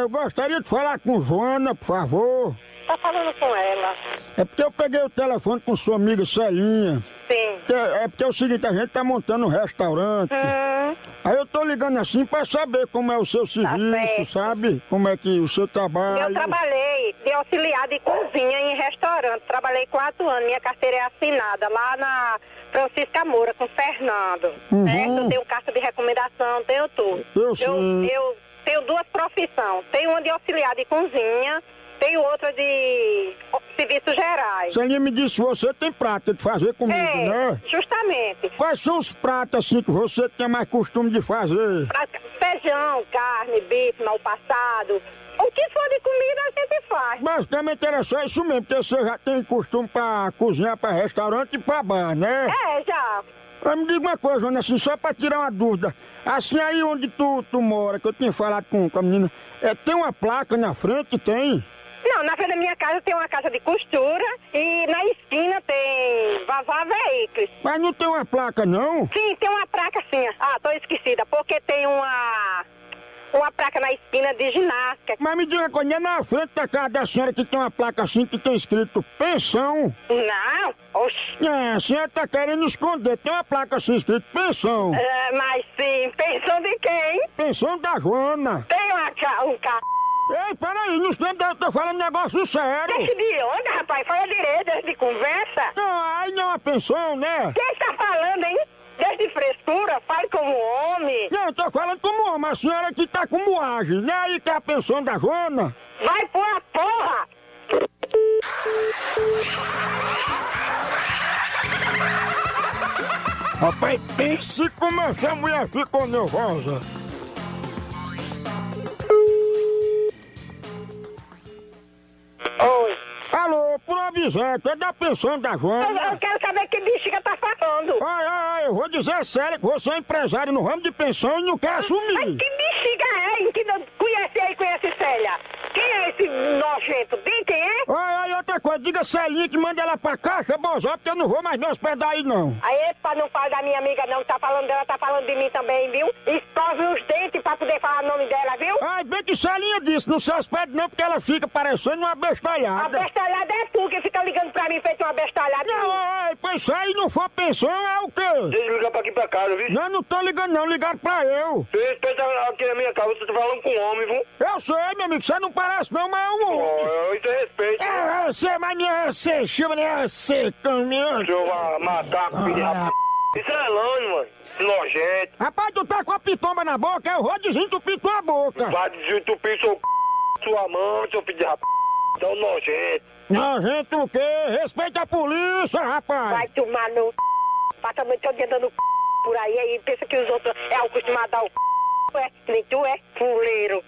Eu gostaria de falar com Joana, por favor. Tá falando com ela. É porque eu peguei o telefone com sua amiga Celinha. Sim. É porque é o seguinte, a gente tá montando um restaurante. Aí eu tô ligando assim pra saber como é o seu serviço, certo. sabe? Como é que o seu trabalho... Eu trabalhei de auxiliar de cozinha em restaurante. Trabalhei 4 anos. Minha carteira é assinada lá na Francisca Moura, com Fernando. Certo? Eu tenho carta de recomendação, tenho tudo. Eu sei. Eu tenho 2 profissões. Tenho uma de auxiliar de cozinha, tenho outra de serviços gerais. Celinha me disse que você tem prática de fazer comigo, né? Justamente. Quais são os pratos assim que você tem mais costume de fazer? Feijão, carne, bife, mal passado. O que for de comida a gente faz. Basicamente era só isso mesmo, porque você já tem costume pra cozinhar pra restaurante e pra bar, né? Já. Mas me diga uma coisa, Joana, assim, só pra tirar uma dúvida. Assim, aí onde tu mora, que eu tinha falado com a menina, tem uma placa na frente, tem? Não, na frente da minha casa tem uma casa de costura e na esquina tem Vavá Veículos. Mas não tem uma placa, não? Sim, tem uma placa sim. Tô esquecida, porque tem uma placa na esquina de ginástica. Mas me diga uma coisa, não é na frente da casa da senhora que tem uma placa assim que tem escrito pensão? Não, oxi. A senhora tá querendo esconder, tem uma placa assim escrito pensão. Mas sim, pensão de quem? Pensão da Joana. Tem um carro. Ei, peraí, não estou eu tô falando negócio sério. Deixa de onda, rapaz, fala direito, deixa de conversa. Não, aí não é uma pensão, né? Quem tá falando, hein? Deixa de frescura, fale como homem. Não, eu tô falando como homem, a senhora que tá com moagem, né? Aí que é a pensão da Joana. Vai pôr a porra! Rapaz, pense como essa mulher ficou nervosa. Oi. Alô, por objeto, é da pensão da Joana. Eu quero saber que bexiga tá falando. Ai, eu vou dizer sério que você é empresário no ramo de pensão e não quer Mas assumir. que bexiga é, hein? Que não conhece aí, conhece Célia? Quem é esse nojento? Tem quem é? Ai, outra coisa, diga Celinha que manda ela pra caixa, bozó, porque eu não vou mais me hospedar aí, não. Aí, pra não falar da minha amiga não, tá falando dela, tá falando de mim também, viu? Escove os dentes pra poder falar o nome dela, viu? Ai, bem que Celinha disse, não se hospede não, porque ela fica parecendo uma A bestalhada. bestalhada é tu que fica ligando pra mim feito uma bestalhada. Não, ai, pois se aí não for pensão, é o quê? Deixa eu ligar pra aqui pra casa, viu? Não, não tô ligando não, ligaram pra eu. Você respeita aqui na minha casa, você tá falando com um homem, viu? Eu sei, meu amigo, você não parece não, mas é um homem. Isso é respeito. Você, mas minha você chama, né? Você, caminhão. Seu macaco, filho de rapaz. Isso é lã, mano. Nojento. Rapaz, tu tá com a pitomba na boca, eu vou desentupir tua boca. Vai desentupir seu sua mão, seu filho de rapaz. Isso é um nojento. Nojento o quê? Respeita a polícia, rapaz. Vai tomar no passa a noite todo dia dando por aí pensa que os outros é acostumado ao é, nem tu é fuleiro.